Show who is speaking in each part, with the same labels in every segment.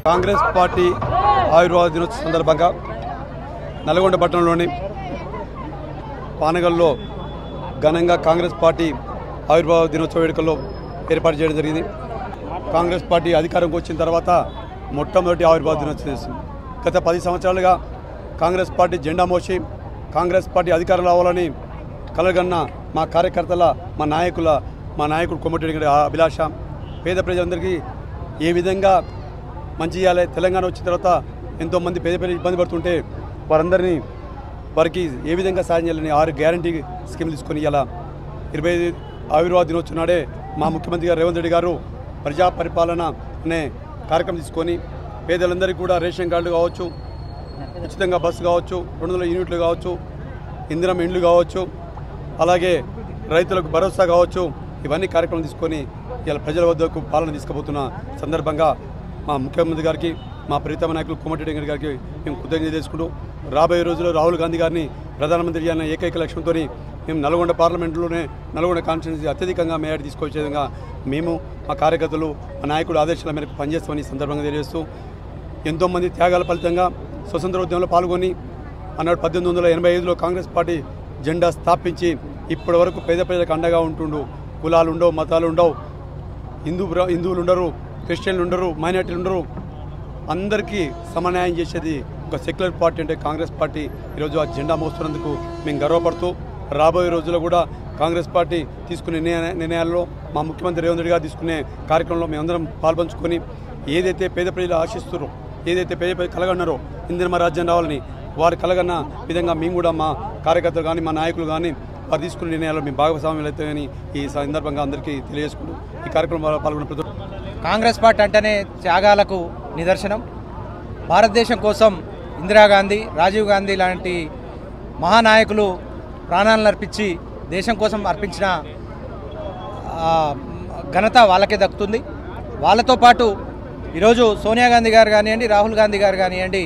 Speaker 1: Congress party ఆవిర్భావ దినోత్సవం సందర్భంగా నల్గొండ పట్టణంలోని పానగల్లో ఘనంగా కాంగ్రెస్ పార్టీ ఆవిర్భావ దినోత్సవ వేడుకల్లో ఏర్పాటు చేయడం జరిగింది. కాంగ్రెస్ పార్టీ అధికారంకి వచ్చిన తర్వాత మొట్టమొదటి ఆవిర్భావ దినోత్సవం చేస్తుంది. గత 10 సంవత్సరాలుగా కాంగ్రెస్ పార్టీ జెండా మోసి కాంగ్రెస్ పార్టీ అధికారం రావాలని కలగన్న మా కార్యకర్తల మా నాయకుడు కోమటిరెడ్డి గారి అభిలాష. పేద ప్రజలందరికీ ఏ విధంగా మంచి చేయాలి, తెలంగాణ వచ్చిన తర్వాత ఎంతోమంది పేద ప్రజలు ఇబ్బంది పడుతుంటే వారికి ఏ విధంగా సాయం చేయాలని 6 గ్యారంటీ స్కీమ్ తీసుకొని ఇలా 25 ఆవిర్భావ దినోత్సవం నాడే మా ముఖ్యమంత్రి గారు రేవంత్ రెడ్డి గారు ప్రజా పరిపాలన అనే కార్యక్రమం తీసుకొని పేదలందరికీ కూడా రేషన్ కార్డులు కావచ్చు, ఉచితంగా బస్సు కావచ్చు, 200 యూనిట్లు కావచ్చు, ఇందిరం ఇండ్లు కావచ్చు, అలాగే రైతులకు భరోసా కావచ్చు, ఇవన్నీ కార్యక్రమం తీసుకొని ఇలా ప్రజల వద్దకు పాలన తీసుకుపోతున్న సందర్భంగా మా ముఖ్యమంత్రి గారికి మా ప్రీతమ నాయకులు కోమటిరెడ్డి గారికి మేము కృతజ్ఞత చేసుకుంటూ రాబోయే రోజుల్లో రాహుల్ గాంధీ గారిని ప్రధానమంత్రి చేయాలనే ఏకైక లక్ష్యంతో మేము నల్గొండ పార్లమెంటులోనే నల్గొండ కాన్స్టిట్యున్సీ అత్యధికంగా మేయర్ తీసుకొచ్చే విధంగా మేము మా కార్యకర్తలు మా నాయకుడు ఆదేశాల మేరకు పనిచేస్తామని సందర్భంగా తెలియజేస్తూ ఎంతోమంది త్యాగాల ఫలితంగా స్వతంత్ర ఉద్యమంలో పాల్గొని అన్నాడు 1885లో కాంగ్రెస్ పార్టీ జెండా స్థాపించి ఇప్పటి వరకు పేద ప్రజలకు అండగా ఉంటుండు. కులాలు ఉండవు, మతాలు ఉండవు, హిందువులు ఉండరు, క్రిస్టియన్లు ఉండరు, మైనార్టీలు ఉండరు, అందరికీ సమన్యాయం చేసేది ఒక సెక్యులర్ పార్టీ అంటే కాంగ్రెస్ పార్టీ. ఈరోజు ఆ జెండా మోస్తున్నందుకు మేము గర్వపడుతూ రాబోయే రోజుల్లో కూడా కాంగ్రెస్ పార్టీ తీసుకునే నిర్ణయాల్లో మా ముఖ్యమంత్రి రేవంత్ రెడ్డి గారు తీసుకునే కార్యక్రమంలో మేమందరం పాల్పంచుకొని ఏదైతే పేద ప్రజలు ఆశిస్తున్నారో, ఏదైతే పేద ప్రజలు కలగన్నారో ఇందిరమ్మ రాజ్యం రావాలని వారు కలగన్న విధంగా మేము కూడా మా కార్యకర్తలు కానీ మా నాయకులు కానీ వారు తీసుకునే నిర్ణయాలు మేము భాగస్వామ్యాలు అవుతాయని ఈ సందర్భంగా అందరికీ తెలియజేసుకుంటూ ఈ కార్యక్రమంలో పాల్గొన్న
Speaker 2: కాంగ్రెస్ పార్టీ అంటేనే త్యాగాలకు నిదర్శనం. భారతదేశం కోసం ఇందిరాగాంధీ, రాజీవ్ గాంధీ లాంటి మహానాయకులు ప్రాణాలను అర్పించి దేశం కోసం అర్పించిన ఘనత వాళ్ళకే దక్కుతుంది. వాళ్ళతో పాటు ఈరోజు సోనియా గాంధీ గారు కానివ్వండి, రాహుల్ గాంధీ గారు కానివ్వండి,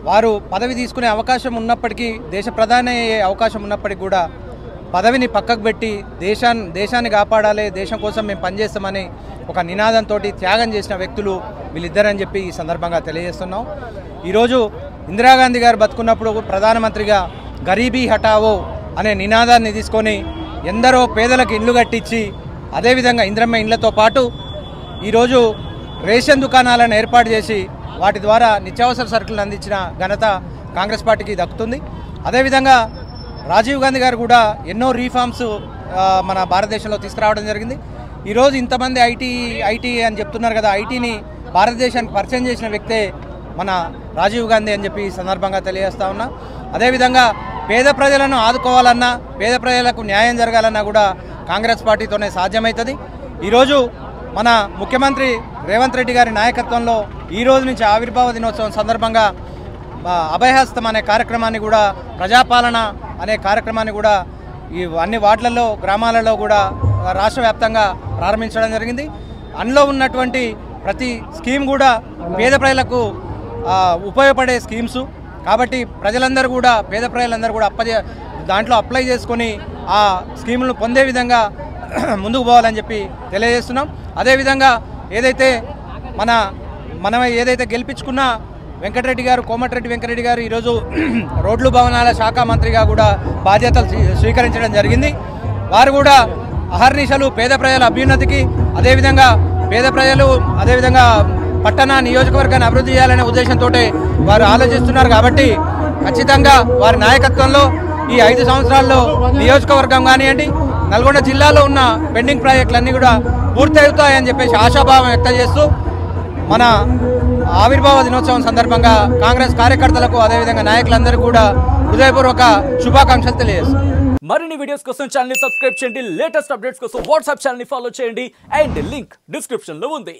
Speaker 2: వారు పదవి తీసుకునే అవకాశం ఉన్నప్పటికీ, దేశ ప్రధాని అయ్యే అవకాశం ఉన్నప్పటికీ కూడా పదవిని పక్కకు పెట్టి దేశాన్ని కాపాడాలి, దేశం కోసం మేము పనిచేస్తామని ఒక నినాదంతో త్యాగం చేసిన వ్యక్తులు వీళ్ళిద్దరని చెప్పి ఈ సందర్భంగా తెలియజేస్తున్నాం. ఈరోజు ఇందిరాగాంధీ గారు బతుకున్నప్పుడు ప్రధానమంత్రిగా గరీబీ హటావో అనే నినాదాన్ని తీసుకొని ఎందరో పేదలకు ఇళ్ళు కట్టించి అదేవిధంగా ఇందిరమ్మ ఇండ్లతో పాటు ఈరోజు రేషన్ దుకాణాలను ఏర్పాటు చేసి వాటి ద్వారా నిత్యావసర సరుకులను అందించిన ఘనత కాంగ్రెస్ పార్టీకి దక్కుతుంది. అదేవిధంగా రాజీవ్ గాంధీ గారు కూడా ఎన్నో రీఫార్మ్స్ మన భారతదేశంలో తీసుకురావడం జరిగింది. ఈరోజు ఇంతమంది ఐటీ అని చెప్తున్నారు కదా, ఐటీని భారతదేశానికి పరిచయం చేసిన వ్యక్తే మన రాజీవ్ గాంధీ అని చెప్పి ఈ సందర్భంగా తెలియజేస్తా ఉన్నా. అదేవిధంగా పేద ప్రజలను ఆదుకోవాలన్నా, పేద ప్రజలకు న్యాయం జరగాలన్నా కూడా కాంగ్రెస్ పార్టీతోనే సాధ్యమవుతుంది. ఈరోజు మన ముఖ్యమంత్రి రేవంత్ రెడ్డి గారి నాయకత్వంలో ఈ రోజు నుంచి ఆవిర్భావ దినోత్సవం సందర్భంగా అభయహస్తం అనే కార్యక్రమాన్ని కూడా, ప్రజాపాలన అనే కార్యక్రమాన్ని కూడా ఈ అన్ని వార్డులలో, గ్రామాలలో కూడా రాష్ట్ర వ్యాప్తంగా ప్రారంభించడం జరిగింది. అందులో ఉన్నటువంటి ప్రతి స్కీమ్ కూడా పేద ప్రజలకు ఉపయోగపడే స్కీమ్స్ కాబట్టి ప్రజలందరూ కూడా, పేద ప్రజలందరూ కూడా దాంట్లో అప్లై చేసుకొని ఆ స్కీములను పొందే విధంగా ముందుకు పోవాలని చెప్పి తెలియజేస్తున్నాం. అదేవిధంగా ఏదైతే మనం ఏదైతే గెలిపించుకున్న కోమటిరెడ్డి వెంకటరెడ్డి గారు ఈరోజు రోడ్లు భవనాల శాఖ మంత్రిగా కూడా బాధ్యతలు స్వీకరించడం జరిగింది. వారు కూడా అహర్నిశలు పేద ప్రజల అభ్యున్నతికి, అదేవిధంగా పేద ప్రజలు, అదేవిధంగా పట్టణ నియోజకవర్గాన్ని అభివృద్ధి చేయాలనే ఉద్దేశంతో వారు ఆలోచిస్తున్నారు. కాబట్టి ఖచ్చితంగా వారి నాయకత్వంలో ఈ 5 సంవత్సరాల్లో నియోజకవర్గం కానివ్వండి, నల్గొండ జిల్లాలో ఉన్న పెండింగ్ ప్రాజెక్టులన్నీ కూడా పూర్తవుతాయని చెప్పేసి ఆశాభావం వ్యక్తం చేస్తూ మన ఆవిర్భావ దినోత్సవం సందర్భంగా కాంగ్రెస్ కార్యకర్తలకు, అదేవిధంగా నాయకులందరూ కూడా హృదయపూర్వక శుభాకాంక్షలు తెలియజేస్తారు.
Speaker 3: మరిన్ని వీడియోస్ కోసం ఛానల్ ని సబ్స్క్రైబ్ చేయండి, లేటెస్ట్ అప్డేట్స్ కోసం వాట్సాప్ ఛానల్ ని ఫాలో చేయండి అండ్ లింక్ డిస్క్రిప్షన్ లో ఉంది.